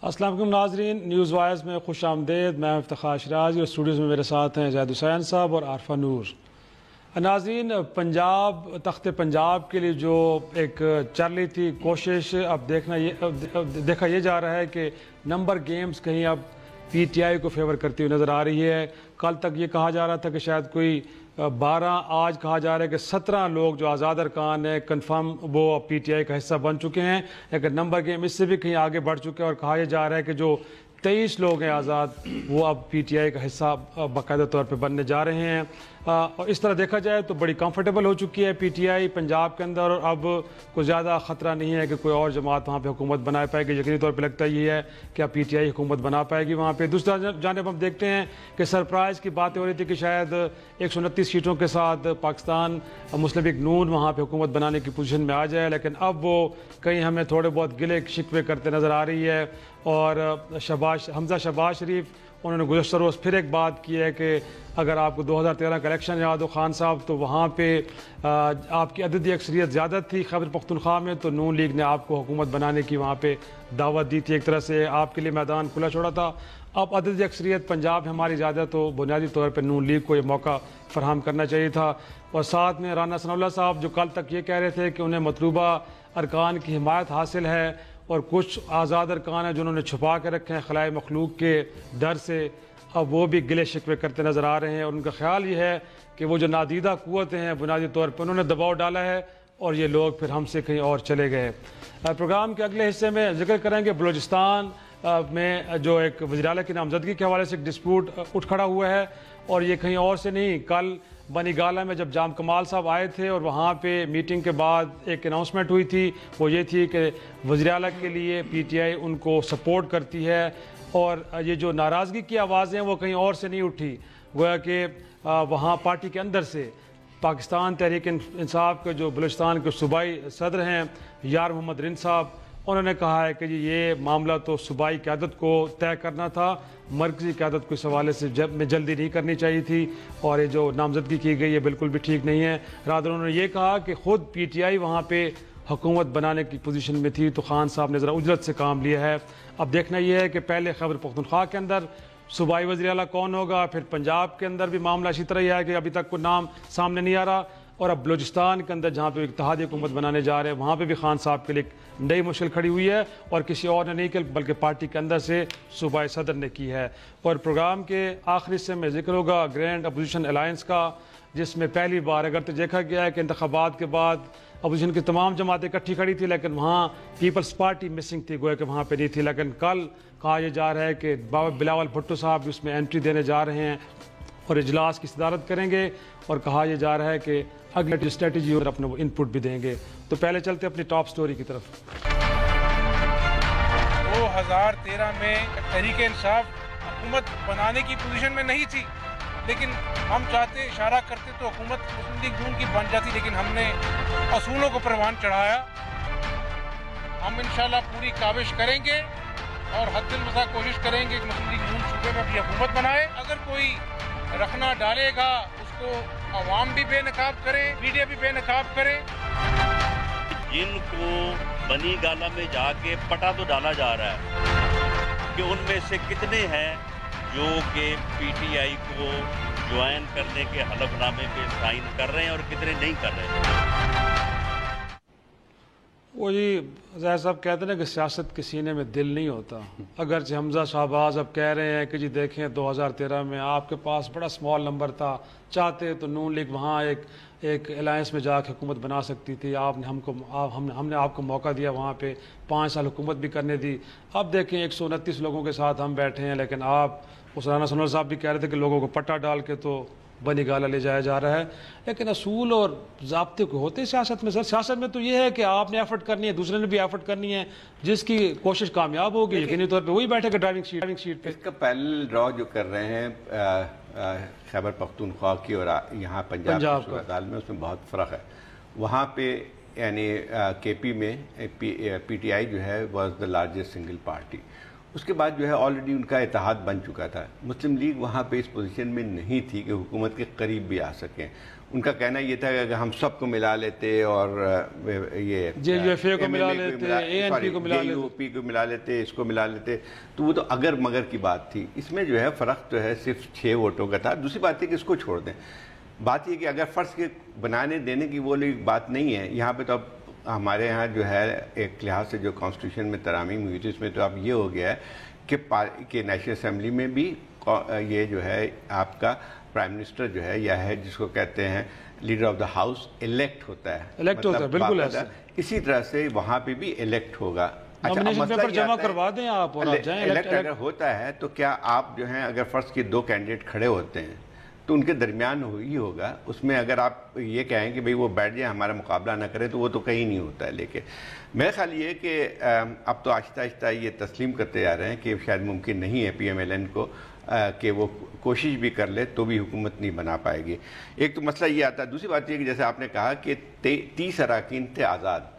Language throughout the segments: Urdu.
السلام علیکم ناظرین، نیوز وائز میں خوش آمدید۔ میں افتخار شرازی اور اسٹوڈیوز میں میرے ساتھ ہیں زید حسین صاحب اور عارفہ نور۔ ناظرین، پنجاب تخت پنجاب کے لیے جو ایک چل رہی تھی کوشش، اب دیکھا یہ جا رہا ہے کہ نمبر گیمز کہیں اب پی ٹی آئی کو فیور کرتی ہوئی نظر آ رہی ہے۔ کل تک یہ کہا جا رہا تھا کہ شاید کوئی 12، آج کہا جا رہا ہے کہ 17 لوگ جو آزاد ارکان ہیں کنفرم وہ پی ٹی آئی کا حصہ بن چکے ہیں، لیکن نمبر گیم اس سے بھی کہیں آگے بڑھ چکے ہیں اور کہا یہ جا رہا ہے کہ جو 23 لوگ ہیں آزاد وہ اب پی ٹی آئی کا حصہ باقاعدہ طور پہ بننے جا رہے ہیں۔ اور اس طرح دیکھا جائے تو بڑی کمفرٹیبل ہو چکی ہے پی ٹی آئی پنجاب کے اندر، اور اب کوئی زیادہ خطرہ نہیں ہے کہ کوئی اور جماعت وہاں پہ حکومت بنا پائے گی۔ یقینی طور پہ لگتا یہ ہے کہ اب پی ٹی آئی حکومت بنا پائے گی وہاں پہ۔ دوسرا جانب ہم دیکھتے ہیں کہ سرپرائز کی باتیں ہو رہی تھی کہ شاید 129 سیٹوں کے ساتھ پاکستان مسلم لیگ نون وہاں پہ حکومت بنانے کی پوزیشن میں آ جائے، لیکن اب وہ کہیں ہمیں تھوڑے بہت گلے شکوے کرتے نظر آ رہی ہے۔ اور حمزہ شہباز شریف انہوں نے گزشتہ روز پھر ایک بات کی ہے کہ اگر آپ کو 2013 کا الیکشن یاد ہو خان صاحب، تو وہاں پہ آپ کی عددی اکثریت زیادہ تھی خیبر پختونخوا میں، تو نون لیگ نے آپ کو حکومت بنانے کی وہاں پہ دعوت دی تھی، ایک طرح سے آپ کے لیے میدان کھلا چھوڑا تھا۔ اب عددی اکثریت پنجاب ہماری زیادہ، تو بنیادی طور پہ نون لیگ کو یہ موقع فراہم کرنا چاہیے تھا۔ اور ساتھ میں رانا ثناء اللہ صاحب جو کل تک یہ کہہ رہے تھے کہ انہیں مطلوبہ ارکان کی حمایت حاصل ہے، اور کچھ آزاد ارکان ہیں جنہوں نے چھپا کے رکھے ہیں خلائے مخلوق کے ڈر سے، اب وہ بھی گلے شکوے کرتے نظر آ رہے ہیں، اور ان کا خیال یہ ہے کہ وہ جو نادیدہ قوتیں ہیں بنیادی طور پر انہوں نے دباؤ ڈالا ہے اور یہ لوگ پھر ہم سے کہیں اور چلے گئے۔ پروگرام کے اگلے حصے میں ذکر کریں گے بلوچستان میں جو ایک وزیر اعلیٰ کی نامزدگی کے حوالے سے ایک ڈسپیوٹ اٹھ کھڑا ہوا ہے، اور یہ کہیں اور سے نہیں، کل بنی گالہ میں جب جام کمال صاحب آئے تھے اور وہاں پہ میٹنگ کے بعد ایک اناؤنسمنٹ ہوئی تھی، وہ یہ تھی کہ وزیر اعلیٰ کے لیے پی ٹی آئی ان کو سپورٹ کرتی ہے، اور یہ جو ناراضگی کی آوازیں وہ کہیں اور سے نہیں اٹھی، گویا کہ وہاں پارٹی کے اندر سے پاکستان تحریک انصاف کے جو بلوچستان کے صوبائی صدر ہیں یار محمد رند صاحب، انہوں نے کہا ہے کہ یہ معاملہ تو صوبائی قیادت کو طے کرنا تھا، مرکزی قیادت کو اس حوالے سے جلدی نہیں کرنی چاہیے تھی، اور یہ جو نامزدگی کی گئی ہے بالکل بھی ٹھیک نہیں ہے۔ رادر انہوں نے یہ کہا کہ خود پی ٹی آئی وہاں پہ حکومت بنانے کی پوزیشن میں تھی، تو خان صاحب نے ذرا اجرت سے کام لیا ہے۔ اب دیکھنا یہ ہے کہ پہلے خیبر پختونخوا کے اندر صوبائی وزیر اعلیٰ کون ہوگا، پھر پنجاب کے اندر بھی معاملہ اسی طرح ہی ہے کہ ابھی تک کوئی نام سامنے نہیں آ رہا، اور اب بلوچستان کے اندر جہاں پہ اتحادی حکومت بنانے جا رہے ہیں وہاں پہ بھی خان صاحب کے لیے ایک نئی مشکل کھڑی ہوئی ہے، اور کسی اور نے نہیں کی بلکہ پارٹی کے اندر سے صوبائی صدر نے کی ہے۔ اور پروگرام کے آخری حصے میں ذکر ہوگا گرینڈ اپوزیشن الائنس کا، جس میں پہلی بار اگر تو دیکھا گیا ہے کہ انتخابات کے بعد اپوزیشن کی تمام جماعتیں اکٹھی کھڑی تھی، لیکن وہاں پیپلز پارٹی مسنگ تھی، گویا کہ وہاں پہ نہیں تھی، لیکن کل کہا یہ جا رہا ہے کہ بابا بلاول بھٹو صاحب اس میں انٹری دینے جا رہے ہیں اور اجلاس کی صدارت کریں گے، اور کہا یہ جا رہا ہے کہ اگلی اسٹریٹجی اور اپنے وہ ان پٹ بھی دیں گے۔ تو پہلے چلتے اپنی ٹاپ سٹوری کی طرف۔ 2013 میں تحریک انصاف حکومت بنانے کی پوزیشن میں نہیں تھی، لیکن ہم چاہتے اشارہ کرتے تو حکومت مسلم لیگ نون کی بن جاتی، لیکن ہم نے اصولوں کو پروان چڑھایا۔ ہم انشاءاللہ پوری کاوش کریں گے اور حد المسا کوشش کریں گے کہ مسلم لیگ نون صوبے میں اپنی حکومت بنائے۔ اگر کوئی رکھنا ڈالے گا اس کو عوام بھی بے نقاب کرے، میڈیا بھی بے نقاب کرے۔ جن کو بنی گالہ میں جا کے پٹا تو ڈالا جا رہا ہے کہ ان میں سے کتنے ہیں جو کہ پی ٹی آئی کو جوائن کرنے کے حلف نامے پہ سائن کر رہے ہیں اور کتنے نہیں کر رہے ہیں۔ وہی ظاہر صاحب کہتے ہیں کہ سیاست کے سینے میں دل نہیں ہوتا، اگرچہ حمزہ شہباز اب کہہ رہے ہیں کہ جی دیکھیں 2013 میں آپ کے پاس بڑا سمال نمبر تھا، چاہتے تو نون لیگ وہاں ایک الائنس میں جا کے حکومت بنا سکتی تھی، آپ نے ہم نے آپ کو موقع دیا وہاں پہ 5 سال حکومت بھی کرنے دی۔ اب دیکھیں 129 لوگوں کے ساتھ ہم بیٹھے ہیں، لیکن آپ رانا ثناء اللہ صاحب بھی کہہ رہے تھے کہ لوگوں کو پٹا ڈال کے تو بنی گالہ لے جایا جا رہا ہے، لیکن اصول اور ضابطے کو ہوتے سیاست میں۔ سر سیاست میں تو یہ ہے کہ آپ نے ایفرٹ کرنی ہے، دوسرے نے بھی ایفرٹ کرنی ہے، جس کی کوشش کامیاب ہوگی یقینی طور پہ وہی بیٹھے گا ڈرائیونگ سیٹ پہ۔ اس کا پیرل ڈرا جو کر رہے ہیں خیبر پختونخوا کی اور یہاں پنجاب کی صورتحال میں، اس میں بہت فرق ہے۔ وہاں پہ یعنی کے پی میں پی ٹی آئی جو ہے was the largest single party, اس کے بعد جو ہے آلریڈی ان کا اتحاد بن چکا تھا. مسلم لیگ وہاں پہ اس پوزیشن میں نہیں تھی کہ حکومت کے قریب بھی آ سکیں. ان کا کہنا یہ تھا کہ اگر ہم سب کو ملا لیتے اور یہ JUFA کو ملا لیتے, ANP کو ملا لیتے, JUP کو ملا لیتے, اس کو ملا لیتے, تو وہ تو اگر مگر کی بات تھی. اس میں جو ہے فرق جو ہے صرف 6 ووٹوں کا تھا. دوسری بات ہے کہ اس کو چھوڑ دیں. بات یہ کہ اگر فرض کے بنانے دینے کی وہ بات نہیں ہے یہاں پہ, تو اب ہمارے یہاں جو ہے ایک لحاظ سے جو کانسٹیٹیوشن میں ترامیم ہوئی تھی اس میں تو اب یہ ہو گیا ہے کہ نیشنل اسمبلی میں بھی یہ جو ہے آپ کا پرائم منسٹر جو ہے یا ہے جس کو کہتے ہیں leader of the house elect ہوتا ہے. الیکٹ ہوتا ہے, بالکل ایسا. اسی طرح سے وہاں پہ بھی الیکٹ ہوگا. نامینیشن پیپر جمع کروا دیں آپ اور آپ جائیں. الیکٹ اگر ہوتا ہے تو کیا آپ جو ہیں اگر فرض کے 2 کینڈیڈیٹ کھڑے ہوتے ہیں تو ان کے درمیان ہی ہوگا. اس میں اگر آپ یہ کہیں کہ بھئی وہ بیٹھ جائیں ہمارا مقابلہ نہ کریں تو وہ تو کہیں نہیں ہوتا ہے. لیکن میرا خیال یہ کہ اب تو آہستہ آہستہ یہ تسلیم کرتے جا رہے ہیں کہ شاید ممکن نہیں ہے PMLN کو کہ وہ کوشش بھی کر لے تو بھی حکومت نہیں بنا پائے گی. ایک تو مسئلہ یہ آتا ہے. دوسری بات یہ کہ جیسے آپ نے کہا کہ 30 اراکین تھے آزاد,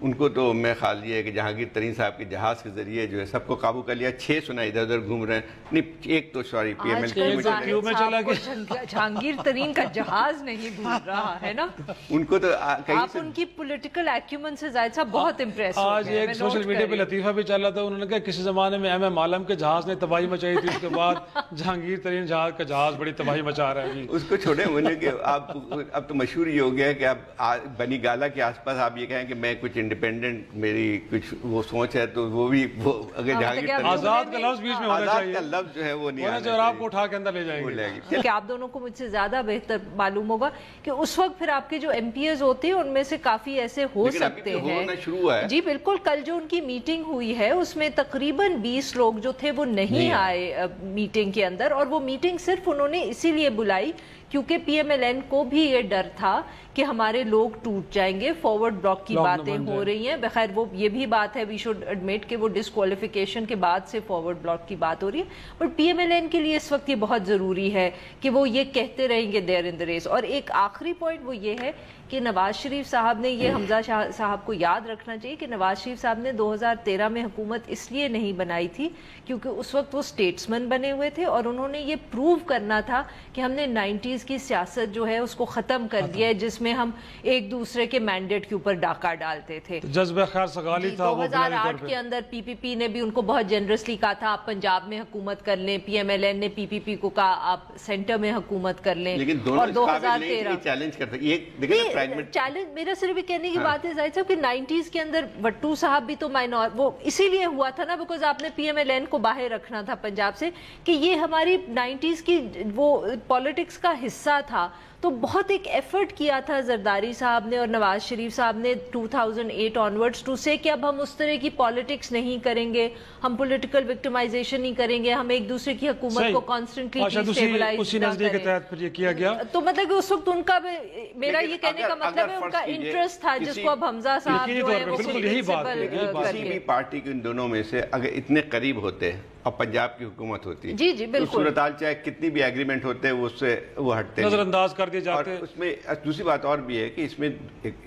ان کو تو میں خیال یہ ہے کہ جہانگیر ترین صاحب کے جہاز کے ذریعے جو ہے سب کو قابو کر لیا. 6 سنا ادھر ادھر گھوم رہے ہیں. نہیں, ایک تو سوری کیو میں چلا گیا. جہانگیر ترین کا جہاز نہیں بھول رہا ہے نا. ان کو تو آپ ان کی پولیٹیکل ایکیومن سے زاہد صاحب بہت امپریس ہو گئے. آج ایک سوشل میڈیا پہ لطیفہ بھی چل رہا تھا, انہوں نے کہا کسی زمانے میں ایم عالم کے جہاز نے تباہی مچائی تھی, اس کے بعد جہانگیر ترین جہاز کا جہاز بڑی تباہی مچا رہا ہے. اس کو چھوڑے ہونے کے اب تو مشہور یہ ہو گیا کہ اب بنی گالا کے آس پاس آپ یہ کہیں کہ میں کچھ انڈیپینڈنٹ میری کچھ وہ سوچ ہے تو وہ بھی اگر جہانگیر آزاد کا لفظ بیچ میں ہونا چاہیے. آزاد کا لفظ جو ہے وہ نہیں آنا چاہیے, اور آپ کو اٹھا کے اندر لے جائیں گے. کہ آپ دونوں کو مجھ سے زیادہ بہتر معلوم ہوگا کہ اس وقت پھر آپ کے جو MPs ہوتے ہیں ان میں سے کافی ایسے ہو سکتے ہیں. جی بالکل. کل جو ان کی میٹنگ ہوئی ہے اس میں تقریباً 20 لوگ جو تھے وہ نہیں آئے میٹنگ کے اندر, اور وہ میٹنگ صرف انہوں نے اسی لیے بلائی کیونکہ PMLN کو بھی یہ ڈر تھا کہ ہمارے لوگ ٹوٹ جائیں گے. فارورڈ بلاک کی باتیں ہو رہی ہیں. بخیر وہ یہ بھی بات ہے, وی شوڈ ایڈمٹ کہ وہ ڈسکوالیفیکیشن کے بعد سے فارورڈ بلاک کی بات ہو رہی ہے, بٹ PMLN کے لیے اس وقت یہ بہت ضروری ہے کہ وہ یہ کہتے رہیں گے دیر ان دا ریس. اور ایک آخری پوائنٹ وہ یہ ہے کہ نواز شریف صاحب نے, یہ حمزہ صاحب کو یاد رکھنا چاہیے کہ نواز شریف صاحب نے 2013 میں حکومت اس لیے نہیں بنائی تھی کیونکہ اس وقت وہ سٹیٹسمن بنے ہوئے تھے اور انہوں نے یہ پروو کرنا تھا کہ ہم نے 90s کی سیاست جو ہے اس کو ختم کر دیا ہے جس میں ہم ایک دوسرے کے مینڈیٹ کے اوپر ڈاکہ ڈالتے تھے. جذبہ خیر سگالی تھا. 2008 کے اندر PPP نے بھی ان کو بہت جنرسلی کہا تھا آپ پنجاب میں حکومت کر لیں. PMLN نے PPP کو کہا آپ سینٹر میں حکومت کر لیں. اور 2013 چیلنج کرتے چیلنج میرا صرف یہ کہنے کی بات ہے زاہد صاحب کہ 90s کے اندر وٹو صاحب بھی تو وہ اسی لیے ہوا تھا نا بیکاز آپ نے PMLN کو باہر رکھنا تھا پنجاب سے کہ یہ ہماری 90s کی وہ پالیٹکس کا حصہ تھا. تو بہت ایک ایفرٹ کیا تھا زرداری صاحب نے اور نواز شریف صاحب نے 2008 آنورڈز ٹو سے کہ اب ہم اس طرح کی پالیٹکس نہیں کریں گے, ہم پولیٹیکل وکٹمائزیشن نہیں کریں گے, ہم ایک دوسرے کی حکومت کو کانسٹنٹلی اسی نظریے کے تحت پھر یہ کیا گیا. تو مطلب کہ اس وقت ان کا میرا یہ کہنے کا مطلب ہے ان کا انٹرسٹ تھا جس کو اب حمزہ صاحب جو ہے وہ کسی بھی پارٹی کے ان دونوں میں سے اگر اتنے قریب ہوتے اور پنجاب کی حکومت ہوتی جی جی بالکل, صورتحال چاہے کتنی بھی ایگریمنٹ ہوتے وہ اس سے وہ ہٹتے نظر انداز کر دیے جاتے. اس میں دوسری بات اور بھی ہے کہ اس میں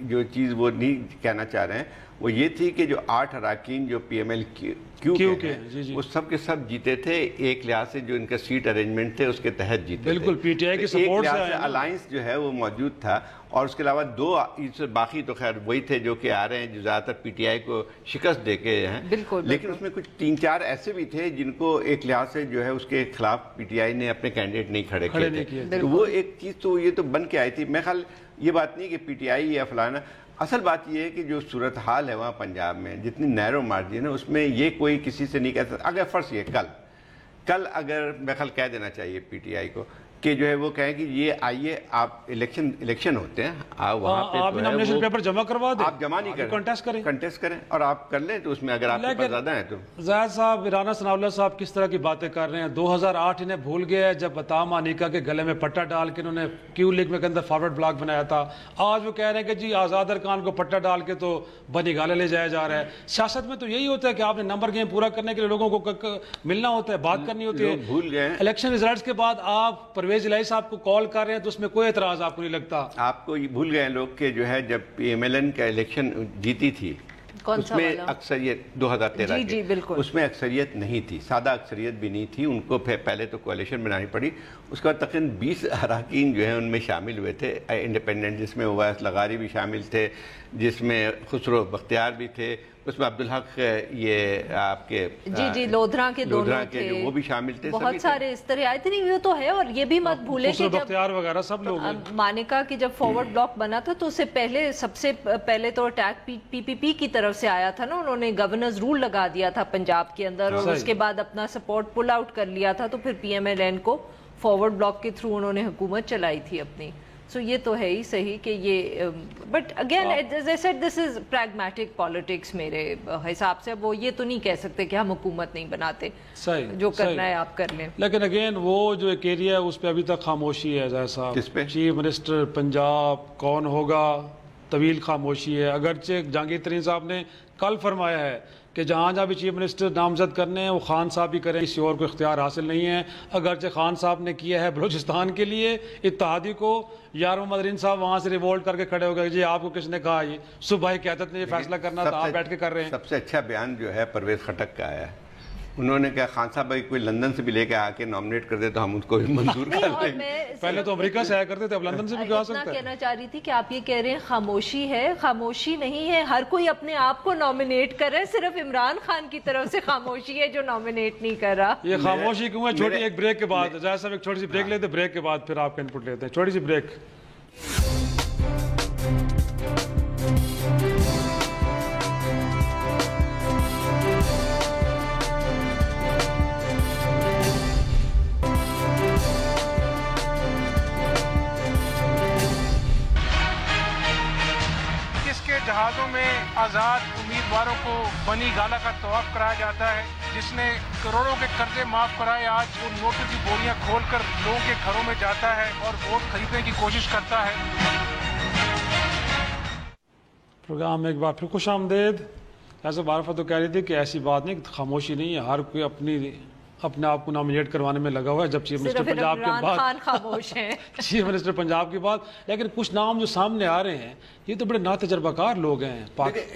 جو چیز وہ نہیں کہنا چاہ رہے ہیں وہ یہ تھی کہ جو 8 اراکین جو PMLQ کے وہ سب کے سب جیتے تھے ایک لحاظ سے جو ان کا سیٹ ارینجمنٹ تھے اس کے تحت جیتے. بالکل PTI کی سپورٹ سے الائنس جو ہے وہ موجود تھا, اور اس کے علاوہ 2 باقی تو خیر وہی تھے جو کہ آ رہے ہیں جو زیادہ تر PTI کو شکست دے کے ہیں. لیکن اس میں کچھ 3-4 ایسے بھی تھے جن کو ایک لحاظ سے جو ہے اس کے خلاف PTI نے اپنے کینڈیڈیٹ نہیں کھڑے کیے تھے. تو وہ ایک چیز تو یہ تو بن کے آئی تھی. میں خیال یہ بات نہیں کہ PTI یا فلانا, اصل بات یہ ہے کہ جو صورتحال ہے وہاں پنجاب میں جتنی نیرو مارجن ہے اس میں یہ کوئی کسی سے نہیں کہہ سکتا. اگر فرض یہ کل اگر میں خیال کہہ دینا چاہیے PTI کو کہ جو ہے وہ کہیں کہ یہ آئیے آپ الیکشن ہوتے ہیں وہاں پہ آپ نامینیشن پیپر جمع کروا دیں, آپ جمع نہیں کریں, کنٹیسٹ کریں اور آپ کر لیں تو اس میں اگر آپ کے پاس زیادہ ہیں تو. زاہد صاحب, رانا ثناء اللہ صاحب کس طرح کی باتیں کر رہے ہیں. 2008 انہیں بھول گیا ہے جب عطا مانیکا کے گلے میں پٹا ڈال کے انہوں نے کیو لیگ میں کے اندر فارورڈ بلاک بنایا تھا. آج وہ کہہ رہے ہیں کہ جی آزاد ارکان کو پٹا ڈال کے تو بنی گالے لے جایا جا رہا ہے. سیاست میں تو یہی ہوتا ہے کہ آپ نے نمبر گیم پورا کرنے کے لیے لوگوں کو ملنا ہوتا ہے, بات کرنی ہوتی ہے. بھول گئے الیکشن ریزلٹس کے بعد آپ پرویز الہی صاحب کو کال کر رہے ہیں تو اس میں کوئی اعتراض آپ کو نہیں لگتا. آپ کو یہ بھول گئے لوگ کہ جو ہے جب PMLN کا الیکشن جیتی تھی اس میں اکثریت 2013 جی بالکل اس میں اکثریت نہیں تھی، سادہ اکثریت بھی نہیں تھی، ان کو پہلے تو کوalition بنانی پڑی، اس کے بعد تقریباً 20 اراکین جو ہیں ان میں شامل ہوئے تھے انڈیپینڈنٹ، جس میں اویس لغاری بھی شامل تھے، جس میں خسرو بختیار بھی تھے، اس میں عبدالحق یہ آپ کے جی لودھراں کے دونوں تھے، وہ بھی شامل تھے، بہت سارے اس طرح آئے تھے۔ نہیں وہ تو ہے، اور یہ بھی مت بھولے کہ بختیار وغیرہ سب لوگ مانیکا کی جب فارورڈ بلاک بنا تھا تو اس سے پہلے سب سے پہلے تو اٹیک پی پی پی کی طرف سے آیا تھا نا، انہوں نے گورنرز رول لگا دیا تھا پنجاب کے اندر، اور اس کے بعد اپنا سپورٹ پل آؤٹ کر لیا تھا، تو پھر پی ایم ایل این کو فارورڈ بلاک کے تھرو انہوں نے حکومت چلائی تھی اپنی۔ سو یہ تو ہے ہی صحیح کہ یہ، but again as I said this is pragmatic politics میرے حساب سے۔ وہ یہ تو نہیں کہہ سکتے کہ ہم حکومت نہیں بناتے، جو کرنا ہے آپ کر لیں، لیکن اگین وہ جو ایک ایریا ہے اس پہ ابھی تک خاموشی ہے جیسا چیف منسٹر پنجاب کون ہوگا، طویل خاموشی ہے۔ اگرچہ جہانگیر ترین صاحب نے کل فرمایا ہے کہ جہاں جہاں بھی چیف منسٹر نامزد کرنے ہیں وہ خان صاحب بھی کریں، کسی اور کو اختیار حاصل نہیں ہے۔ اگرچہ خان صاحب نے کیا ہے بلوچستان کے لیے اتحادی کو، یار محمد رین صاحب وہاں سے ریوولٹ کر کے کھڑے ہو گئے، جی آپ کو کس نے کہا یہ صوبائی قیادت نے یہ فیصلہ کرنا تھا، آپ بیٹھ کے کر رہے ہیں۔ سب سے اچھا بیان جو ہے پرویز خٹک کا آیا ہے، انہوں نے کہا خان صاحب کوئی لندن سے بھی لے کے آ کے نامنیٹ کر دے تو ہم اس کو بھی منظور کر لیں۔ پہلے تو امریکہ سے آیا کرتے تھے، اب لندن سے بھی کہا سکتے ہیں۔ کہنا چاہ رہی تھی کہ آپ یہ کہہ رہے ہیں خاموشی ہے، خاموشی نہیں ہے، ہر کوئی اپنے آپ کو نامنیٹ کر رہا ہے، صرف عمران خان کی طرف سے خاموشی ہے جو نامنیٹ نہیں کر رہا۔ یہ خاموشی کیوں ہے؟ چھوٹی ایک بریک کے بعد جائے صاحب ایک چھوٹی سی بریک لیتے، بریک کے بعد پھر آپ کا انپٹ لیتے ہیں، چھوٹی سی بریک۔ جہازوں میں آزاد امیدواروں کو بنی گالا کا طواف کرایا جاتا ہے، جس نے کروڑوں کے قرضے معاف کرائے، آج وہ نوٹوں کی بوریاں کھول کر لوگوں کے گھروں میں جاتا ہے اور ووٹ خریدنے کی کوشش کرتا ہے۔ پروگرام میں ایک بار پھر خوش آمدید۔ ایسے بارفہ تو کہہ رہی تھی کہ ایسی بات نہیں، خاموشی نہیں ہے، ہر کوئی اپنے آپ کو نامنیٹ کروانے میں لگا ہوا ہے، جب چیف منسٹر پنجاب کے بعد خاموش ہیں چیف منسٹر پنجاب کی بات۔ لیکن کچھ نام جو سامنے آ رہے ہیں یہ تو بڑے ناتجربہ کار لوگ ہیں۔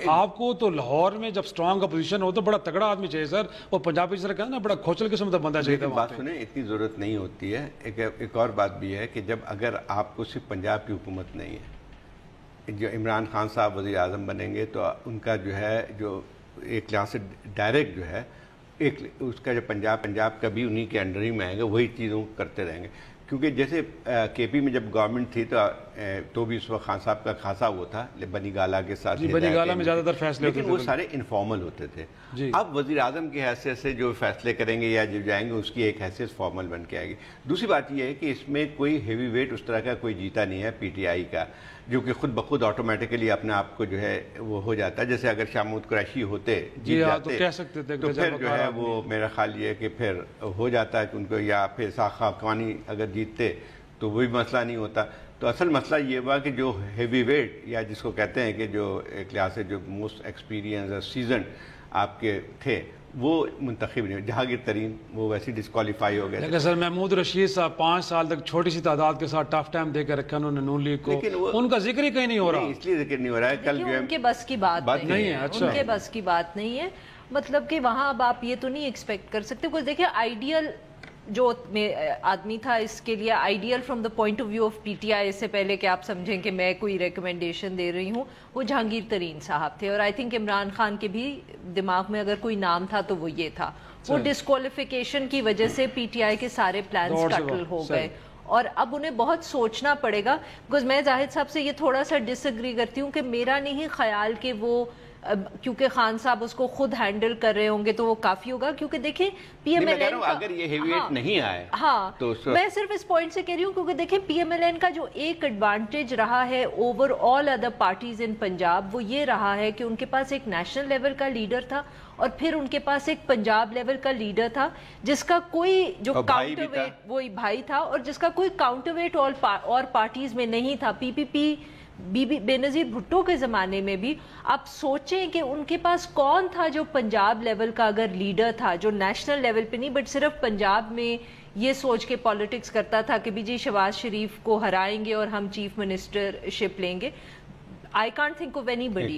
آپ کو تو لاہور میں جب اسٹرانگ اپوزیشن ہو تو بڑا تگڑا آدمی چاہیے سر، وہ پنجابی سر کہنا بڑا کھوچل قسم کا بندہ چاہیے۔ بات سنیں، اتنی ضرورت نہیں ہوتی ہے۔ ایک اور بات بھی ہے کہ جب اگر آپ کو صرف پنجاب کی حکومت نہیں ہے، جو عمران خان صاحب وزیر اعظم بنیں گے تو ان کا جو ہے جو ایک لحاظ سے ڈائریکٹ جو ہے ایک اس کا جو پنجاب کا بھی انہی کے انڈر ہی میں آئے گا، وہی چیزوں کرتے رہیں گے۔ کیونکہ جیسے کے پی میں جب گورنمنٹ تھی تو بھی اس وقت خان صاحب کا خاصا وہ تھا بنی گالا کے ساتھ، بنی گالا میں زیادہ تر فیصلے ہوتے تھے، لیکن وہ سارے انفارمل ہوتے تھے۔ اب وزیر اعظم کی حیثیت سے جو فیصلے کریں گے یا جو جائیں گے اس کی ایک حیثیت فارمل بن کے آئے گی۔ دوسری بات یہ ہے کہ اس میں کوئی ہیوی ویٹ اس طرح کا کوئی جیتا نہیں ہے پی ٹی آئی کا، جو کہ خود بخود آٹومیٹکلی اپنے آپ کو جو ہے وہ ہو جاتا ہے۔ جیسے اگر شاہ محمود قریشی ہوتے جیت جاتے تو پھر جو ہے وہ میرا خیال یہ ہے کہ پھر ہو جاتا ہے کہ ان کو، یا پھر اسحاق خاقانی اگر جیتتے تو وہی مسئلہ نہیں ہوتا۔ تو اصل مسئلہ یہ ہوا کہ جو ہیوی ویٹ یا جس کو کہتے ہیں کہ جو ایک لحاظ سے جو موسٹ ایکسپیرینس اور سیزنڈ آپ کے تھے وہ منتخب نہیں ہوئے۔ جہانگیر ترین وہ ویسے ڈسکوالیفائی ہو گئے۔ لیکن سر محمود رشید صاحب 5 سال تک چھوٹی سی تعداد کے ساتھ ٹف ٹائم دے کے رکھا انہوں نے نون لیگ کو، ان کا ذکر ہی کہیں نہیں ہو رہا۔ اس لیے ذکر نہیں ہو رہا ہے، کل جو ان کے بس کی بات نہیں ہے، ان کے بس کی بات نہیں ہے۔ مطلب کہ وہاں اب آپ یہ تو نہیں ایکسپیکٹ کر سکتے، کچھ دیکھیں آئیڈیل جو آدمی تھا اس کے لیے ideal from the point of view of P T I, اس سے پہلے کہ آپ سمجھیں کہ میں کوئی ریکمنڈیشن دے رہی ہوں، وہ جہانگیر ترین صاحب تھے، اور آئی تھنک عمران خان کے بھی دماغ میں اگر کوئی نام تھا تو وہ یہ تھا۔ وہ ڈسکوالیفیکیشن کی وجہ سے پی ٹی آئی کے سارے پلانز کٹل ہو گئے، اور اب انہیں بہت سوچنا پڑے گا۔ بیکاز میں زاہد صاحب سے یہ تھوڑا سا ڈس ایگری کرتی ہوں کہ میرا نہیں خیال کہ وہ، کیونکہ خان صاحب اس کو خود ہینڈل کر رہے ہوں گے تو وہ کافی ہوگا، کیونکہ دیکھیں پی ایم ایل این اگر یہ ہیوی ویٹ نہیں آئے، ہاں میں صرف اس پوائنٹ سے کہہ رہی ہوں کیونکہ دیکھیں پی ایم ایل این کا جو ایک ایڈوانٹیج رہا ہے اوور آل ادر پارٹیز ان پنجاب، وہ یہ رہا ہے کہ ان کے پاس ایک نیشنل لیول کا لیڈر تھا اور پھر ان کے پاس ایک پنجاب لیول کا لیڈر تھا جس کا کوئی جو کاؤنٹر ویٹ، وہی بھائی تھا، اور جس کا کوئی کاؤنٹر ویٹ اور پارٹیز میں نہیں تھا۔ پی پی پی بے نظیر بھٹو کے زمانے میں بھی آپ سوچیں کہ ان کے پاس کون تھا جو پنجاب لیول کا اگر لیڈر تھا، جو نیشنل لیول پہ نہیں بٹ صرف پنجاب میں یہ سوچ کے پالیٹکس کرتا تھا کہ بھی جی شہباز شریف کو ہرائیں گے اور ہم چیف منسٹر شپ لیں گے۔ I can't think of anybody,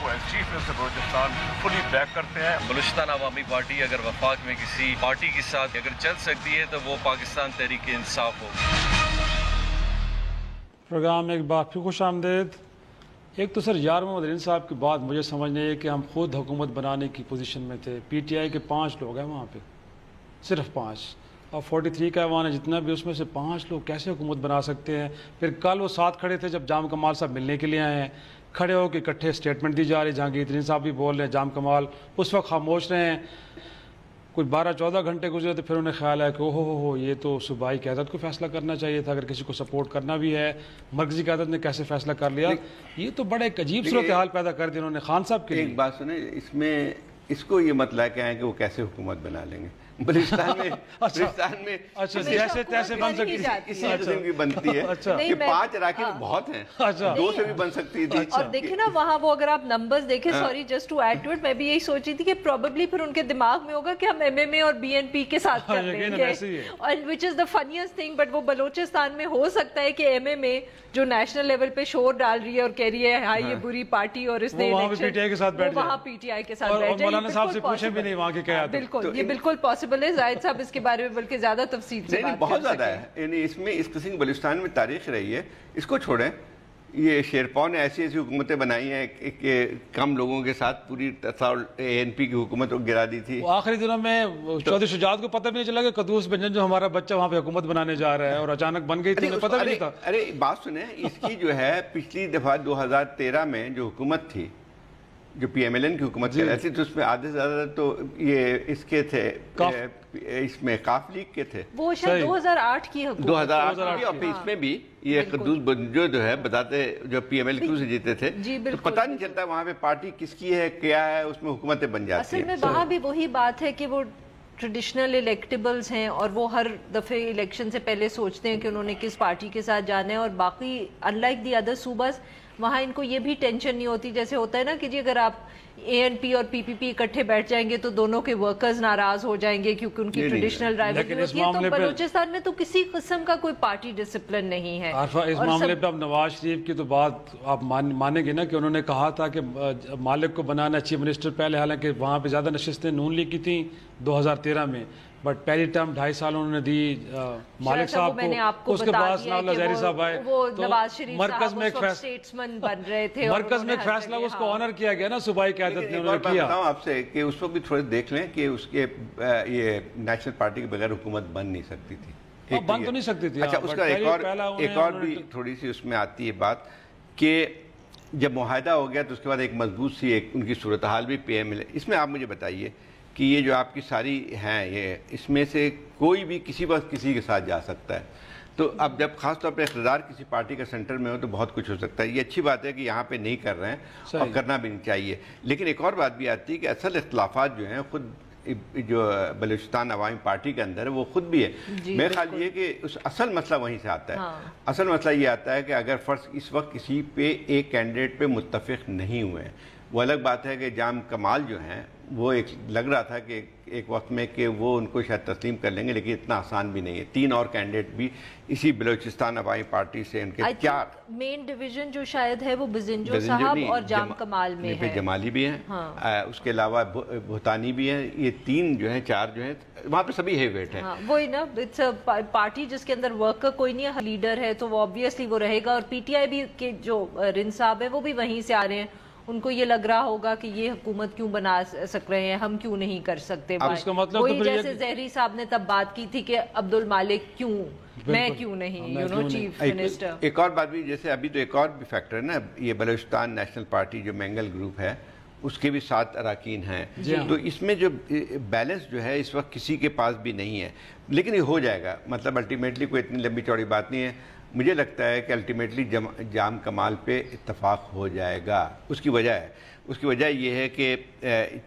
کو as chief minister Balochistan fully back کرتے ہیں. بلوچستان عوامی پارٹی اگر وفاق میں کسی پارٹی کے ساتھ اگر چل سکتی ہے تو وہ پاکستان تحریک انصاف ہو. پروگرام میں ایک بار پھر خوش آمدید. ایک تو سر یار محمد علیم صاحب کی بات مجھے سمجھ نہیں ہے کہ ہم خود حکومت بنانے کی پوزیشن میں تھے. پی ٹی آئی کے 5 لوگ ہیں وہاں پہ, صرف 5, اور 43 کا ایوان ہے جتنا بھی, اس میں سے 5 لوگ کیسے حکومت بنا سکتے ہیں؟ پھر کل وہ ساتھ کھڑے تھے جب جام کمال صاحب ملنے کے لیے آئے ہیں, کھڑے ہو کے اکٹھے اسٹیٹمنٹ دی جا رہی. جہانگیر ترین صاحب بھی بول رہے ہیں, جام کمال اس وقت خاموش رہے ہیں. کچھ 12-14 گھنٹے گزرے تو پھر انہیں خیال ہے کہ ہو یہ تو صوبائی قیادت کو فیصلہ کرنا چاہیے تھا, اگر کسی کو سپورٹ کرنا بھی ہے. مرکزی قیادت نے کیسے فیصلہ کر لیا؟ یہ تو بڑا ایک عجیب صورتحال پیدا کر دی انہوں نے خان صاحب کے لیے. ایک بات سنیں, اس میں اس کو یہ مت لے کے آئیں کہ وہ کیسے حکومت بنا لیں گے. بلوچستان میں جیسے تیسے بن سکتی اسی قسم کی بنتی ہے کہ 5 اراکین بہت ہیں, 2 سے بھی بن سکتی تھی. اور دیکھیں نا وہاں وہ اگر آپ نمبرز دیکھیں, sorry just to add to it, میں بھی یہی سوچ رہی تھی کہ پروبیبلی پھر ان کے دماغ میں ہوگا کہ ہم ایم ایم اے اور بی این پی کے ساتھ کر لیں گے, and which is the finest thing. But وہ بلوچستان میں ہو سکتا ہے کہ ایم ایم اے جو نیشنل لیول پہ شور ڈال رہی ہے اور کہہ رہی ہے ہاں یہ بری پارٹی, اور اس نے وہاں پی ٹی آئی کے ساتھ بیٹھ جائے, وہاں پی ٹی آئی کے ساتھ بیٹھ جائے. مولانا صاحب سے پوچھیں بھی نہیں وہاں کے کیا. بالکل, یہ بالکل پاسبل ہے. زاہد صاحب اس کے بارے میں بلکہ زیادہ تفصیل سے نہیں, بہت زیادہ ہے. یعنی اس میں اس قسم بلوچستان میں تاریخ رہی ہے. اس کو چھوڑیں, یہ شیرپاؤ نے ایسی ایسی حکومتیں بنائی ہیں کہ کم لوگوں کے ساتھ پوری اے این پی کی حکومت کو گرا دی تھی. آخری دنوں میں چودھری شجاعت کو پتہ بھی نہیں چلا کہ قدوس بنجن جو ہمارا بچہ وہاں پہ حکومت بنانے جا رہا ہے, اور اچانک بن گئی تھی, پتہ بھی نہیں تھا. ارے بات سنیں, اس کی جو ہے پچھلی دفعہ 2013 میں جو حکومت تھی, جو پی ایم ایل این کی حکومت کر رہی تھی, تو اس میں آدھے سے زیادہ تو یہ اس کے تھے, اس میں قاف لیگ کے تھے. وہ شاید 2008 کی حکومت, 2008 کی, اور پھر اس میں بھی یہ قدوس بنجو جو ہے بتاتے جو پی ایم ایل کیو سے جیتے تھے, تو پتہ نہیں چلتا وہاں پہ پارٹی کس کی ہے, کیا ہے, اس میں حکومتیں بن جاتی ہیں. اصل میں وہاں بھی وہی بات ہے کہ وہ ٹریڈیشنل الیکٹیبلز ہیں, اور وہ ہر دفعے الیکشن سے پہلے سوچتے ہیں کہ انہوں نے کس پارٹی کے ساتھ جانا ہے. اور باقی ان لائک دی ادر صوباز, وہاں ان کو یہ بھی ٹینشن نہیں ہوتی جیسے ہوتا ہے نا کہ جی اگر آپ اے این پی اور پی پی پی اکٹھے بیٹھ جائیں گے تو دونوں کے ورکرز ناراض ہو جائیں گے کیونکہ ان کی ٹریڈیشنل رائیولری ہوتی ہے. تو بلوچستان میں تو کسی قسم کا کوئی پارٹی ڈسپلن نہیں ہے. اس معاملے پہ اب نواز شریف کی تو بات آپ مانیں گے نا کہ انہوں نے کہا تھا کہ مالک کو بنانا چیف منسٹر پہلے, حالانکہ وہاں پہ زیادہ نشستیں نون لیگ کی تھیں 2013 میں, بٹ پہلی ٹرم 2.5 سال انہوں نے دی مالک صاحب کو. اس کے بعد ثناء اللہ زہری صاحب آئے تو مرکز میں ایک فیصلہ اس کو آنر کیا گیا نا صوبائی قیادت نے. میں بتاؤں آپ سے کہ اس کو بھی تھوڑے دیکھ لیں کہ اس کے یہ نیشنل پارٹی کے بغیر حکومت بن نہیں سکتی تھی. بن تو نہیں سکتی تھی. اچھا, اس کا ایک اور بھی تھوڑی سی اس میں آتی ہے بات کہ جب معاہدہ ہو گیا تو اس کے بعد ایک مضبوط سی ایک ان کی صورتحال بھی پی ایم ایل. اس میں آپ مجھے بتائیے کہ یہ جو آپ کی ساری ہیں, یہ اس میں سے کوئی بھی کسی وقت کسی کے ساتھ جا سکتا ہے. تو اب جب خاص طور پہ اقتدار کسی پارٹی کا سینٹر میں ہو تو بہت کچھ ہو سکتا ہے. یہ اچھی بات ہے کہ یہاں پہ نہیں کر رہے ہیں اور کرنا بھی نہیں چاہیے. لیکن ایک اور بات بھی آتی ہے کہ اصل اختلافات جو ہیں خود جو بلوچستان عوامی پارٹی کے اندر ہے وہ خود بھی ہے. میرا خیال یہ کہ اصل مسئلہ وہیں سے آتا ہے. اصل مسئلہ یہ آتا ہے کہ اگر فرض اس وقت کسی پہ ایک کینڈیڈیٹ پہ متفق نہیں ہوئے ہیں, وہ الگ بات ہے کہ جام کمال جو ہیں وہ ایک لگ رہا تھا کہ ایک وقت میں کہ وہ ان کو شاید تسلیم کر لیں گے, لیکن اتنا آسان بھی نہیں ہے. 3 اور کینڈیڈیٹ بھی اسی بلوچستان عوامی پارٹی سے ان کے 4 مین ڈویژن جو شاید ہے وہ بزنجو صاحب اور جام کمال میں ہے, جمالی بھی ہیں, اس کے علاوہ بھوتانی بھی ہیں. یہ 3 جو ہیں 4 جو ہیں وہاں پہ سبھی ہیوی ویٹ ہیں. وہی نا, اٹس اے پارٹی جس کے اندر ورکر کوئی نہیں ہے, لیڈر ہے تو وہ آبویسلی وہ رہے گا. اور پی ٹی آئی بھی کے جو رن صاحب ہیں وہ بھی وہیں سے آ رہے ہیں, ان کو یہ لگ رہا ہوگا کہ یہ حکومت کیوں بنا سک رہے ہیں, ہم کیوں نہیں کر سکتے. وہی جیسے زہری صاحب نے تب بات کی تھی کہ عبد المالک کیوں, میں کیوں نہیں, چیف منسٹر. ایک اور بات بھی, جیسے ابھی تو ایک اور بھی فیکٹر ہے نا, یہ بلوچستان نیشنل پارٹی جو مینگل گروپ ہے اس کے بھی 7 اراکین ہیں. تو اس میں جو بیلنس جو ہے اس وقت کسی کے پاس بھی نہیں ہے, لیکن یہ ہو جائے گا. مطلب الٹیمیٹلی کوئی اتنی لمبی چوڑی بات نہیں ہے. مجھے لگتا ہے کہ الٹیمیٹلی جام کمال پہ اتفاق ہو جائے گا. اس کی وجہ یہ ہے کہ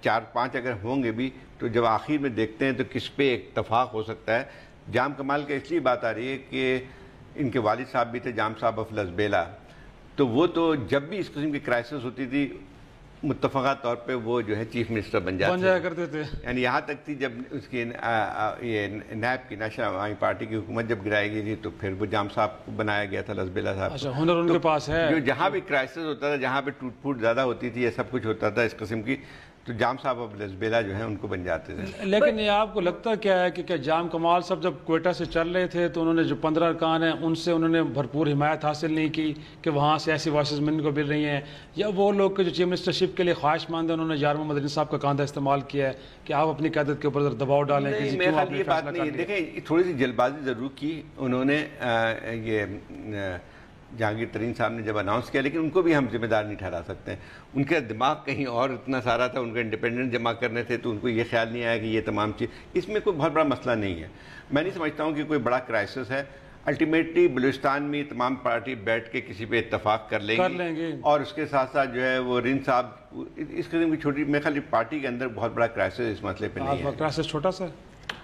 4-5 اگر ہوں گے بھی تو جب آخر میں دیکھتے ہیں تو کس پہ اتفاق ہو سکتا ہے. جام کمال کا اس لیے بات آ رہی ہے کہ ان کے والد صاحب بھی تھے جام صاحب آف لزبیلا, تو وہ تو جب بھی اس قسم کی کرائسس ہوتی تھی متفقہ طور پہ وہ جو ہے چیف منسٹر بن جایا کرتے تھے. یعنی یہاں تک تھی جب اس کی یہ نیب کی نیشنل عوامی پارٹی کی حکومت جب گرائی گئی تھی تو پھر وہ جام صاحب کو بنایا گیا تھا, لزبیلا صاحب. اچھا, ہنر ان کے پاس ہے. جو جہاں بھی کرائسس ہوتا تھا, جہاں پہ ٹوٹ پھوٹ زیادہ ہوتی تھی, یہ سب کچھ ہوتا تھا اس قسم کی, تو جام صاحب اب لزبیلا جو ہیں ان کو بن جاتے تھے. لیکن یہ آپ کو لگتا کیا ہے کہ جام کمال صاحب جب کوئٹہ سے چل رہے تھے تو انہوں نے جو 15 ارکان ہیں ان سے انہوں نے بھرپور حمایت حاصل نہیں کی کہ وہاں سیاسی وائسز من کو مل رہی ہیں, یا وہ لوگ جو چیف منسٹرشپ کے لیے خواہش مند ہیں انہوں نے یار محمد مدنی صاحب کا کاندھا استعمال کیا ہے کہ آپ اپنی قیادت کے اوپر دباؤ ڈالیں؟ یہ بات نہیں ہے. دیکھیں تھوڑی سی جلد بازی ضرور کی انہوں نے, یہ جہانگیر ترین صاحب نے جب اناؤنس کیا, لیکن ان کو بھی ہم ذمہ دار نہیں ٹھہرا سکتے ہیں. ان کا دماغ کہیں اور اتنا سارا تھا, ان کو انڈیپینڈنٹ جمع کرنے تھے, تو ان کو یہ خیال نہیں آیا کہ یہ تمام چیز, اس میں کوئی بہت بڑا مسئلہ نہیں ہے. میں نہیں سمجھتا ہوں کہ کوئی بڑا کرائسس ہے. الٹیمیٹلی بلوچستان میں تمام پارٹی بیٹھ کے کسی پہ اتفاق کر لیں گے, اور اس کے ساتھ ساتھ جو ہے وہ رین صاحب اس قسم کی چھوٹی, میں خالی پارٹی کے اندر بہت بڑا کرائسس اس مسئلے پہ نہیں ہے. کرائسس چھوٹا سا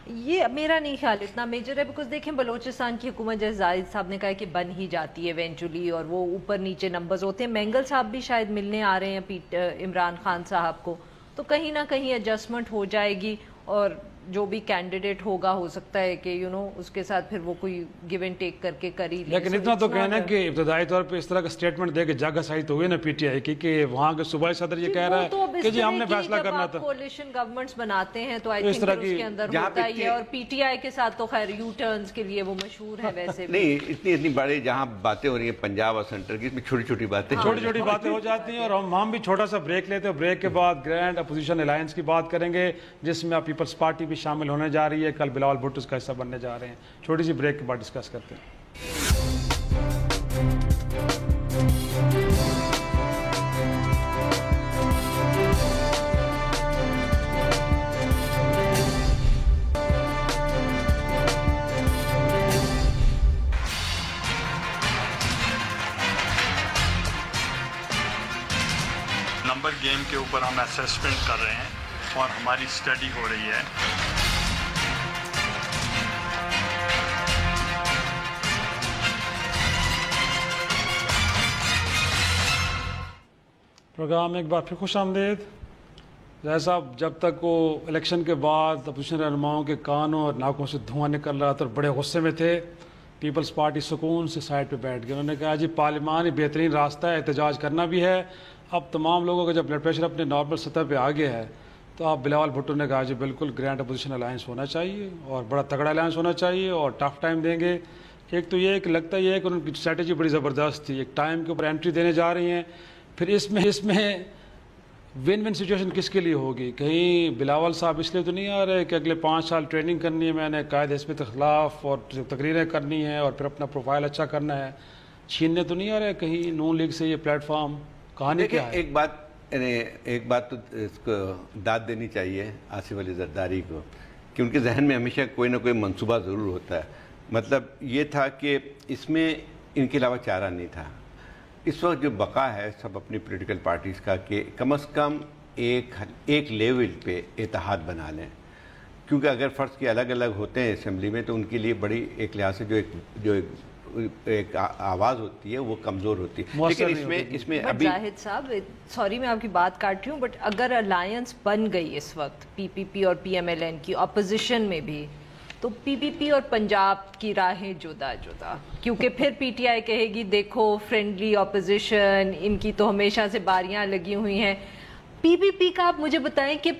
یہ میرا نہیں خیال اتنا میجر ہے, بیکاز دیکھیں بلوچستان کی حکومت جیسے زاہد صاحب نے کہا کہ بن ہی جاتی ہے ایونچولی, اور وہ اوپر نیچے نمبرز ہوتے ہیں. مینگل صاحب بھی شاید ملنے آ رہے ہیں عمران خان صاحب کو, تو کہیں نہ کہیں ایڈجسٹمنٹ ہو جائے گی, اور جو بھی کینڈیڈیٹ ہوگا ہو سکتا ہے کہ اس کے ساتھ پھر وہ کوئی گیو اینڈ ٹیک کر کے کری لے. لیکن اتنا تو کہنا ہے کہ ابتدائی طور پہ اس طرح کا سٹیٹمنٹ دے کے جگہ صحیح تو ہوئی نا پی ٹی آئی کی, کہ وہاں کے صوبائی صدر یہ کہہ رہا ہے کہ جی ہم نے فیصلہ کرنا تھا. کولیشن گورنمنٹس بناتے ہیں تو آئی تھنک اس کے اندر ہوتا ہی ہے, اور پی ٹی آئی کے ساتھ تو خیر یو ٹرنز کے لیے وہ مشہور ہے ویسے نہیں. اتنی بڑی جہاں باتیں ہو رہی ہیں پنجاب اور سینٹر کی, اس میں چھوٹی چھوٹی باتیں ہو جاتی ہیں. اور ہم بھی چھوٹا سا بریک لیتے ہیں, بریک کے بعد گرینڈ اپوزیشن الائنس کی بات کریں گے جس میں پیپلز پارٹی بھی شامل ہونے جا رہی ہے, کل بلاول بھٹو اس کا حصہ بننے جا رہے ہیں. چھوٹی سی بریک کے بعد ڈسکس کرتے ہیں. نمبر گیم کے اوپر ہم اسیسمنٹ کر رہے ہیں اور ہماری اسٹڈی ہو رہی ہے. پروگرام میں ایک بار پھر خوش آمدید. ظاہر صاحب, جب تک وہ الیکشن کے بعد اپوزیشن رہنماؤں کے کانوں اور ناکوں سے دھواں نکل رہا تھا اور بڑے غصے میں تھے, پیپلز پارٹی سکون سے سائڈ پہ بیٹھ گئے. انہوں نے کہا جی پارلیمان ہی بہترین راستہ ہے, احتجاج کرنا بھی ہے. اب تمام لوگوں کا جب بلڈ پریشر اپنے نارمل سطح پہ آ گیا ہے تو اب بلاول بھٹو نے کہا جی بالکل گرینڈ اپوزیشن الائنس ہونا چاہیے اور بڑا تگڑا الائنس ہونا چاہیے اور ٹف ٹائم دیں گے. ایک تو یہ کہ لگتا یہ ہے کہ ان کی اسٹریٹجی بڑی زبردست تھی, ایک ٹائم کے اوپر انٹری دینے جا رہی ہیں. پھر اس میں ون ون سچویشن کس کے لیے ہوگی؟ کہیں بلاول صاحب اس لیے تو نہیں آ رہے کہ اگلے 5 سال ٹریننگ کرنی ہے, میں نے قائد حزب اختلاف اور تقریریں کرنی ہیں اور پھر اپنا پروفائل اچھا کرنا ہے, چھیننے تو نہیں آ رہے کہیں نون لیگ سے یہ پلیٹ فارم؟ کہانی کیا ہے؟ ایک بات تو اس کو داد دینی چاہیے آصف علی زرداری کو کہ ان کے ذہن میں ہمیشہ کوئی نہ کوئی منصوبہ ضرور ہوتا ہے. مطلب یہ تھا کہ اس میں ان کے علاوہ چارہ نہیں تھا. اس وقت جو بقا ہے سب اپنی پولیٹیکل پارٹیز کا کہ کم از کم ایک لیول پہ اتحاد بنا لیں, کیونکہ اگر فرض کے الگ الگ ہوتے ہیں اسمبلی میں تو ان کے لیے بڑی ایک لحاظ سے جو ایک آواز ہوتی ہے وہ کمزور ہوتی ہے. لیکن اس میں ابھی زاہد صاحب سوری میں آپ کی بات کاٹ رہی ہوں, بٹ اگر الائنس بن گئی اس وقت پی پی پی اور پی ایم ایل این کی اپوزیشن میں بھی, تو پی پی پی اور پنجاب کی راہیں جدا جدا, کیونکہ پھر پی ٹی آئی کہے گی دیکھو فرینڈلی اپوزیشن, ان کی تو ہمیشہ سے باریاں لگی ہوئی ہیں. پی پی پی کا آپ مجھے بتائیں کہ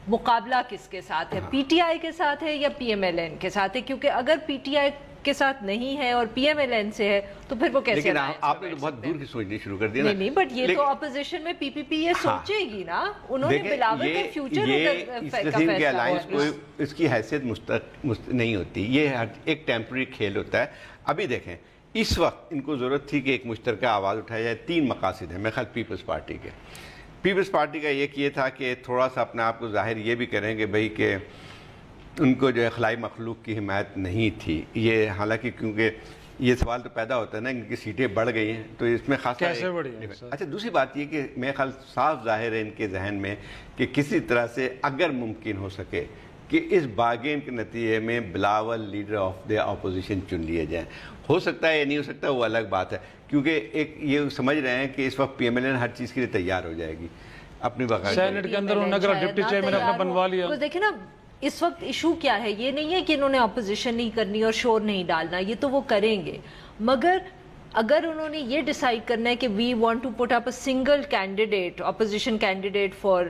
مقابلہ کس کے ساتھ ہے, پی ٹی آئی کے ساتھ ہے یا پی ایم ایل این کے ساتھ ہے؟ کیونکہ اگر پی ٹی آئی کے ساتھ نہیں ہے اور پی ایم ایل این سے ہے تو پھر وہ کیسے؟ لیکن آپ نے تو بہت دور کی سوچنی شروع کر دیا نا. نہیں بٹ یہ تو اپوزیشن میں پی پی پی یہ سوچے گی نا, انہوں نے بلاول کے فیوچر کا فیصلہ, اس کی حیثیت نہیں ہوتی, یہ ایک ٹیمپرری کھیل ہوتا ہے. ابھی دیکھیں اس وقت ان کو ضرورت تھی کہ ایک مشترکہ آواز اٹھایا جائے. 3 مقاصد ہیں میرے خیال پیپلز پارٹی کے. پیپلز پارٹی کا ایک یہ تھا کہ تھوڑا سا اپنے آپ کو ظاہر یہ بھی کریں کہ بھئی کہ ان کو جو ہے خلائی مخلوق کی حمایت نہیں تھی. یہ حالانکہ کیونکہ یہ سوال تو پیدا ہوتا ہے نا, ان کی سیٹیں بڑھ گئی ہیں تو اس میں خاصا کیسے بڑھی ہیں. اچھا دوسری بات یہ کہ میرے خیال صاف ظاہر ہے ان کے ذہن میں کہ کسی طرح سے اگر ممکن ہو سکے کہ اس بارگین کے نتیجے میں Bilawal leader of the opposition چن لیے جائیں. ہو سکتا ہے یا نہیں ہو سکتا وہ الگ بات ہے, کیونکہ ایک یہ سمجھ رہے ہیں کہ اس وقت پی ایم ایل این ہر چیز کے لیے تیار ہو جائے گی. اپنی بغیر سینٹ کے اندر انہوں نے اگر ڈپٹی چیئرمین اپنا بنوا لیا. دیکھیں نا اس وقت ایشو کیا ہے, یہ نہیں ہے کہ انہوں نے اپوزیشن نہیں کرنی اور شور نہیں ڈالنا, یہ تو وہ کریں گے, مگر اگر انہوں نے یہ ڈیسائیڈ کرنا ہے کہ we want to put up a single candidate, opposition candidate for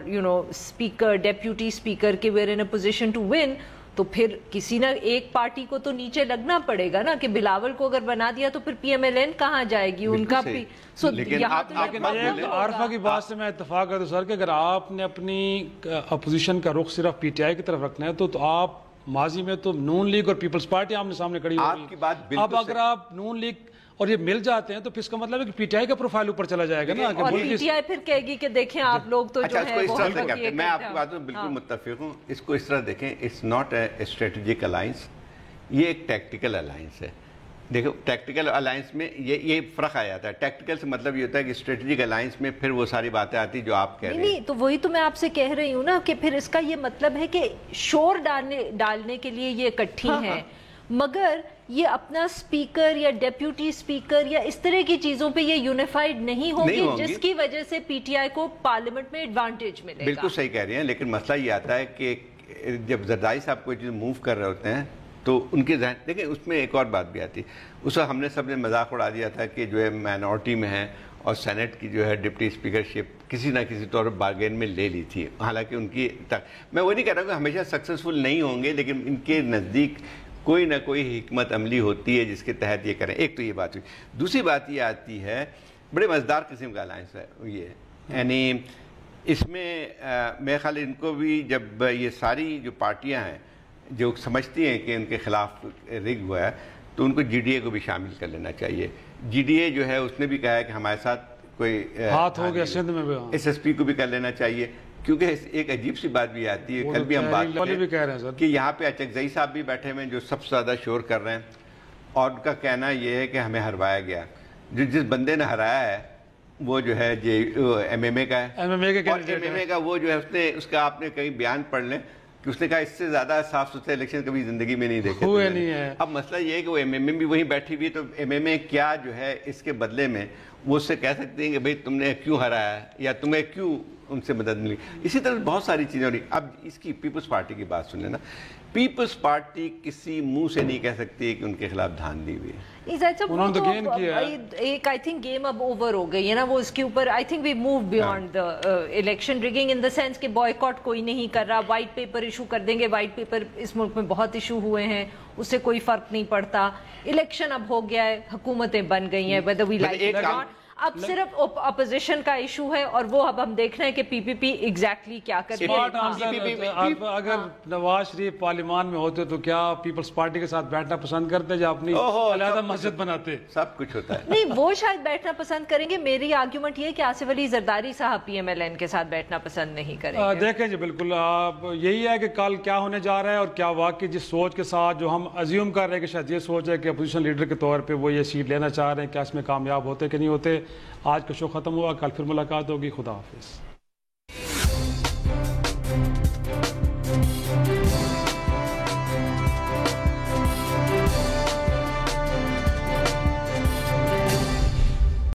speaker, deputy speaker کے we're in a position to win, تو پھر کسی نہ ایک پارٹی کو تو نیچے لگنا پڑے گا نا, کہ بلاول کو اگر بنا دیا تو پھر پی ایم ایل این کہاں جائے گی, ان کا بھی. لیکن عارفہ کی بات سے میں اتفاق کرتا ہوں سر کہ اگر آپ نے اپنی اپوزیشن کا رخ صرف پی ٹی آئی کی طرف رکھنا ہے تو آپ ماضی میں تو نون لیگ اور پیپلز پارٹی آمنے سامنے کھڑی ہوئی, اب اگر آپ نون لیگ اور یہ مل جاتے ہیں تو پھر اس کا مطلب ہے کہ پی ٹی آئی کا پروفائل اوپر چلا جائے گا نا, اور پی ٹی آئی پھر کہے گی کہ دیکھیں آپ لوگ تو جو ہے. میں آپ کی باتوں میں بالکل متفق ہوں, اس کو اس طرح دیکھیں, it's not a strategic alliance, یہ ایک ٹیکٹیکل الائنس ہے. دیکھو ٹیکٹیکل الائنس میں یہ فرق آ جاتا ہے. ٹیکٹیکل سے مطلب یہ ہوتا ہے کہ اسٹریٹجک الائنس میں پھر وہ ساری باتیں آتی جو آپ کہہ رہے ہیں. نہیں تو وہی تو میں آپ سے کہہ رہی ہوں نا کہ پھر اس کا یہ مطلب ہے کہ شور ڈالنے کے لیے یہ اکٹھی ہیں, مگر یہ اپنا اسپیکر یا ڈیپیوٹی اسپیکر یا اس طرح کی چیزوں پہ یہ یونیفائڈ نہیں ہوگی, جس کی وجہ سے پی ٹی آئی کو پارلیمنٹ میں ایڈوانٹیج ملے گا. بالکل صحیح کہہ رہی ہیں, لیکن مسئلہ یہ آتا ہے کہ جب زرداری صاحب کوئی چیز موو کر رہے ہوتے ہیں تو ان کے ذہن, دیکھیں اس میں ایک اور بات بھی آتی ہے. اس وقت ہم نے سب نے مذاق اڑا دیا تھا کہ جو ہے مائنورٹی میں ہیں اور سینٹ کی جو ہے ڈپٹی اسپیکر شپ کسی نہ کسی طور پر بارگین میں لے لی تھی, حالانکہ ان کی میں وہ نہیں کہہ رہا ہوں کہ ہمیشہ سکسیزفل نہیں ہوں گے, لیکن ان کے نزدیک کوئی نہ کوئی حکمت عملی ہوتی ہے جس کے تحت یہ کریں. ایک تو یہ بات ہوئی. دوسری بات یہ آتی ہے, بڑے مزیدار قسم کا الائنس ہے یہ, یعنی اس میں میرے خیال ان کو بھی جب یہ ساری جو پارٹیاں ہیں جو سمجھتی ہیں کہ ان کے خلاف رگ ہوا ہے تو ان کو جی ڈی اے کو بھی شامل کر لینا چاہیے. جی ڈی اے جو ہے اس نے بھی کہا ہے کہ ہمارے ساتھ کوئی ہاتھ ہو گیا سندھ میں بھی, ایس ایس پی کو بھی کر لینا چاہیے, کیونکہ ایک عجیب سی بات بھی آتی ہے. کل بھی ہم بات کر رہے ہیں کہ یہاں پہ اچکزئی صاحب بھی بیٹھے ہوئے ہیں جو سب سے زیادہ شور کر رہے ہیں, اور ان کا کہنا یہ ہے کہ ہمیں ہروایا گیا. جس بندے نے ہرایا ہے وہ جو ہے ایم ایم اے کا ہے, اور ایم ایم اے کا وہ جو ہے اس کا آپ نے کہیں بیان پڑھ لیں کہ اس نے کہا اس سے زیادہ صاف ستھرے الیکشن کبھی زندگی میں نہیں دیکھے. اب مسئلہ یہ ہے کہ وہ ایم ایم اے بھی وہیں بیٹھی ہوئی, تو ایم ایم اے کیا جو ہے اس کے بدلے میں وہ اس سے کہہ سکتے ہیں کہ بھئی تم نے کیوں ہرایا ہے یا تمہیں کیوں ان سے مدد ملی. اسی طرح بہت ساری چیزیں ہو رہی. اب اس کی پیپلز پارٹی کی بات سن لینا, پیپلز پارٹی کسی منہ سے نہیں کہہ سکتی کہ ان کے خلاف دھاندلی ہوئی ہے. ایک آئی تھنک گیم اب اوور ہو گئی ہے نا, وہ اس کے اوپر I think we move beyond the election rigging in the sense کہ بوائیکاٹ کوئی نہیں کر رہا, وائٹ پیپر ایشو کر دیں گے. وائٹ پیپر اس ملک میں بہت ایشو ہوئے ہیں, اس سے کوئی فرق نہیں پڑتا. الیکشن اب ہو گیا ہے, حکومتیں بن گئی ہیں, whether we like it or not. اب صرف اپوزیشن کا ایشو ہے اور وہ اب ہم دیکھ رہے ہیں کہ پی پی پی ایگزیکٹلی کیا کرتی ہے. اگر نواز شریف پارلیمان میں ہوتے تو کیا پیپلز پارٹی کے ساتھ بیٹھنا پسند کرتے یا اپنی علیحدہ مسجد بناتے؟ سب کچھ ہوتا ہے. نہیں وہ شاید بیٹھنا پسند کریں گے. میری آرگیومنٹ یہ کہ آصف علی زرداری صاحب پی ایم ایل این کے ساتھ بیٹھنا پسند نہیں کریں گے. دیکھیں جی بالکل یہی ہے کہ کل کیا ہونے جا رہا ہے اور کیا واقعی جس سوچ کے ساتھ جو ہم ازیوم کر رہے ہیں کہ شاید یہ سوچ ہے کہ اپوزیشن لیڈر کے طور پہ وہ یہ سیٹ لینا چاہ رہے ہیں, کیا اس میں کامیاب ہوتے کہ نہیں ہوتے. آج کا شو ختم ہوا, کل پھر ملاقات ہوگی. خدا حافظ.